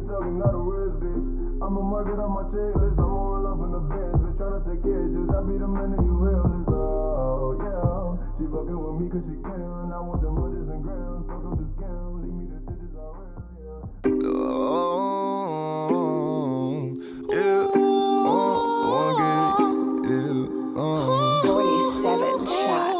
talking, not a wrist, bitch. I'ma mark it on my checklist. I'ma roll up in the Benz, bitch. Tryna take cases. I be the man that you helpless. Oh, yeah. She fucking with me cause she can. I want them hundreds and grams. Fuck up the scam. Leave me the digits around, yeah. Oh, 47 shots.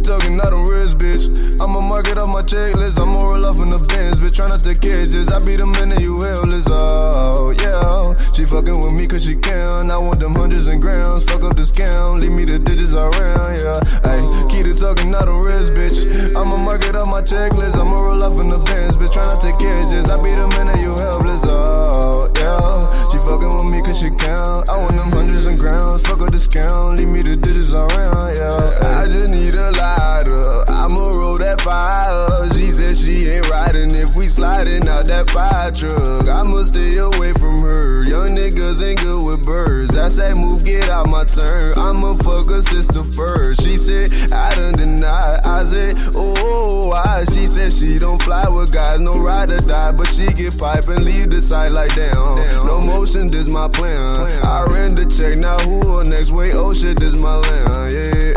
Talking, not a wrist, bitch. I'ma mark it off my checklist. I'ma roll off in the Benz, bitch. Tryna take cases. I be the man that you helpless. Oh, yeah. She fucking with me cause she can. I want them hundreds and grams. Fuck up the scam. Leave me the digits around, yeah. Ayy, keep it talking, not a wrist, bitch. I'ma mark it off my checklist. I'ma roll off in the Benz, bitch. Tryna take cases. I be the man that you helpless. Oh, yeah. She fucking with me cause she can. I want them hundreds and grams. Fuck up the scam. Leave me the digits around, yeah. I just need a lighter. I'ma roll that fire. She said she ain't riding if we sliding out that fire truck. I'ma stay away from her. Young niggas ain't good with birds. I say move, get out my turn. I'ma fuck her sister first. She said I done deny. I said oh, why? She said she don't fly with guys, no ride or die, but she get pipe and leave the side like damn. No motion, this my plan. I ran the check, now who on next? Wait, oh shit, this my land. Yeah.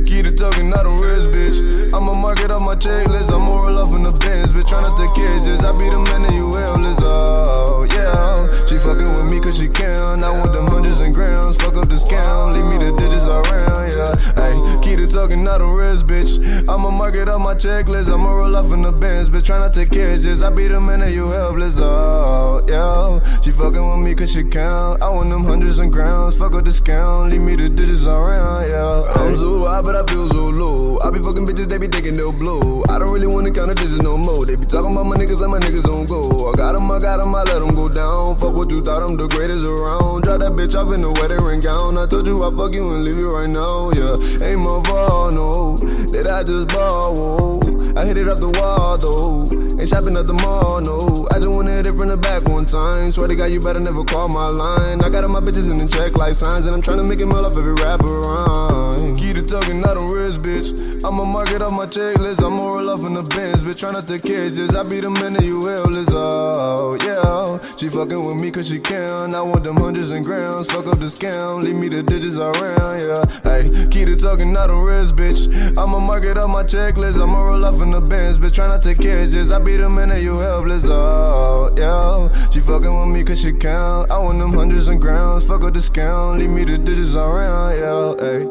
Keep it talking, not a wrist, bitch. I'ma mark it off my checklist. I'ma roll off in the Benz, bitch. Tryna take cases. I be the man that you helpless. Oh, yeah. She fucking with me cause she can. I want them hundreds and grams. Fuck up the scam. Leave me the digits around, yeah. Ayy, keep it talking, not a wrist, bitch. I'ma mark it off my checklist. I'ma roll off in the Benz, bitch. Tryna take cases. I be the man that you helpless. Oh, yeah. She fucking with me cause she can. I want them hundreds and grams. Fuck up the scam. Leave me the digits around, yeah. I'm so high, but I feel so low. I be fucking bitches, they be thinking they'll blow. I don't really wanna count the digits no more. They be talking about my niggas like my niggas don't go. I got 'em, I let 'em go down. Fuck what you thought, I'm the greatest around. Drop that bitch off in the wedding ring gown. I told you I fuck you and leave you right now, yeah. Ain't my fault, no. Did I just ball, whoa. I hit it up the wall, though. Ain't shopping at the mall, no. I just wanna hit it from the back one time. Swear to God, you better never call my line. I got all my bitches in the check like signs, and I'm tryna make it mail off every rapper rhyme. Keep it talking, not a wrist, bitch. I'ma mark it off my checklist. I'ma roll off in the Benz, bitch. Tryna take cases. I be the man that you helpless. Oh, yeah. She fucking with me cause she can. I want them hundreds and grams. Fuck up the scam. Leave me the digits around, yeah. Ayy, keep it talking, not a wrist, bitch. I'ma mark it off my checklist. I'ma roll off in the Benz, bitch. Tryna take cases. I be the man that you helpless. Oh, yeah. She fucking with me cause she can. I want them hundreds and grams. Fuck up the scam. Leave me the digits around, yeah. Ayy.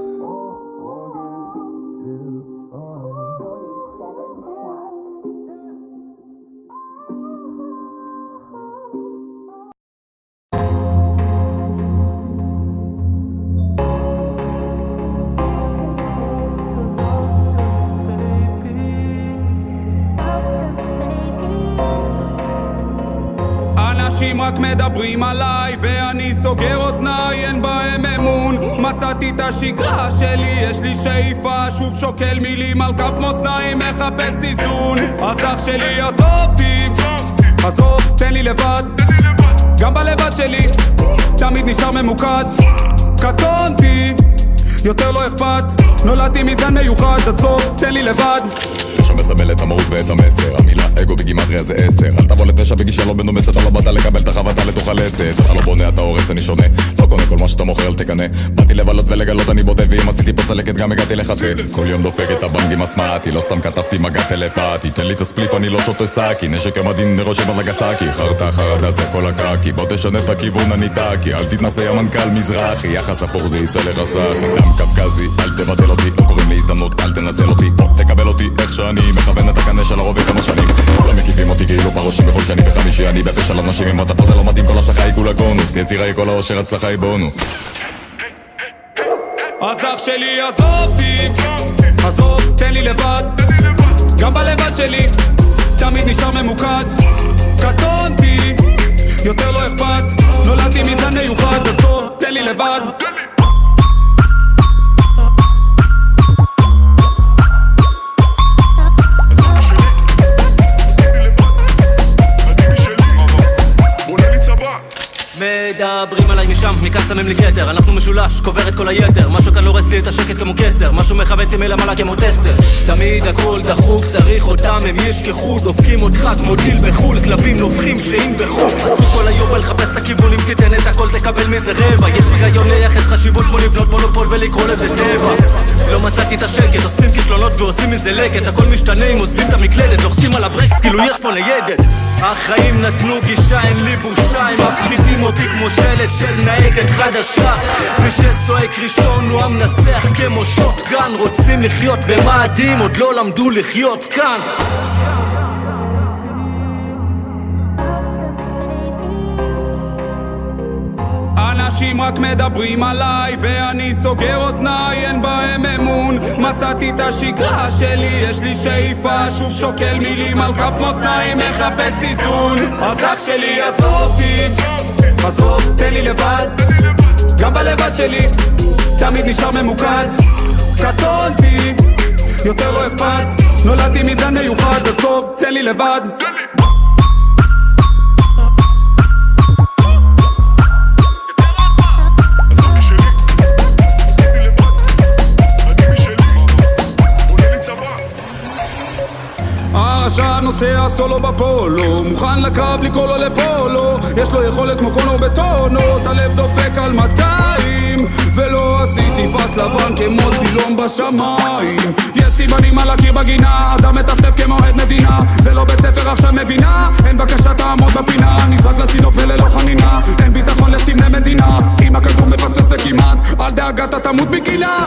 אנשים רק מדברים עליי ואני סוגר אוזניי, אין בהם אמון. מצאתי את השגרה שלי, יש לי שאיפה, שוב שוקל מילים על כף מאזניים, מחפש איזון. אז אח שלי עזוב אותי, עזוב, תן לי לבד. גם בלבד שלי תמיד נשאר ממוקד. קטונתי, יותר לא אכפת, נולדתי מזן מיוחד. עזוב, תן לי לבד. שמסמל את המהות ואת המסר. המילה אגו בגימטריה זה 10. אל תבוא לתשע בגישה לא בנומסת. אתה לא באת לקבל את החבטה לתוך הלסת. אתה לא בונה, אתה הורס, אני שונה. לא קונה כל מה שאתה מוכר, אל תקנה. באתי לבלות ולגלות, אני בודד. ואם עשיתי פה צלקת גם הגעתי לחטא. כל יום דופק את הבנגים הסמאטי. לא סתם כתבתי מגע טלפתי. תן לי את הספליף, אני לא שותה סאקי. נשק המדין מראש מזגסקי. חרטה חרדה זה כל הקקי. בוא תשנה את הכיוון, אני טאקי. אל תתנסה המנכ"ל מזרחי. יחס הפוך זה יצא לך סחי. דם קפקזי, אל תבטל אותי. לא קוראים לי הזדמנות, אל תנצל אותי. בוא תקבל אותי איך שאני מכוון את הקנה של הרוב כמה שנים. כולם מקיפים אותי כאילו פרושים בכל שני וחמישי. אני בתשע לאנשים, אם אתה פה זה לא מתאים. כל השכה היא כולה גונוס. יצירה היא כל האושר, הצלחה היא בונוס. אז אח שלי עזוב אותי, עזוב, תן לי לבד. גם בלבד שלי תמיד נשאר ממוקד. קטונתי, יותר לא אכפת, נולדתי מזן מיוחד. עזוב, תן לי לבד. מדברים עליי משם, כאן שמים לי כתר, אנחנו משולש, קובר את כל היתר. משהו כאן הורס לי את השקט כמו קצר, משהו מכוון אותי מלמעלה כמו טסטר. תמיד הכל דחוק, צריך אותם, הם ישכחו. דופקים אותך כמו דיל בחול, כלבים נובחים שאין בחול. עשו כל היום בלחפש את הכיוון, אם תיתן את הכל תקבל מזה רבע. יש היגיון לייחס חשיבות כמו לבנות מונופול ולקרוא לזה טבע. לא מצאתי את השקט, אוספים כישלונות ועושים מזה לקט. הכל משתנה אם עוזבים את המקלדת, לוחצים על הברקס כאילו יש פה ניידת. החיים נתנו גישה, אין לי בושה, הם מפחידים אותי כמו שלט של נהגת חדשה. מי שצועק ראשון הוא המנצח כמו שוטגן. רוצים לחיות במאדים, עוד לא למדו לחיות כאן. אנשים רק מדברים עליי ואני סוגר אוזניי, אין בהם אמון. מצאתי את השגרה שלי, יש לי שאיפה, שוב שוקל מילים על כף מאזניים, מחפש איזון. אז אח שלי עזוב אותי, עזוב, תן לי לבד. גם בלבד שלי תמיד נשאר ממוקד. קטונתי, יותר לא אכפת, נולדתי מזן מיוחד. עזוב, תן לי לבד. הרשע נוסע סולו בפולו, מוכן לקרב לי קולו לפולו. יש לו יכולת כמו קונור בטונות, הלב דופק על 200. ולא עשיתי פס לבן כמו סילום בשמיים. יש סימנים על הקיר בגינה, אדם מטפטף כמו עד מדינה. זה לא בית ספר עכשיו מבינה, אין בקשה תעמוד בפינה. נזרק לצינוק וללא חנינה, אין ביטחון לך תבנה מדינה. אם הכדור מפספס וכמעט, אל דאגה אתה תמות בגילה.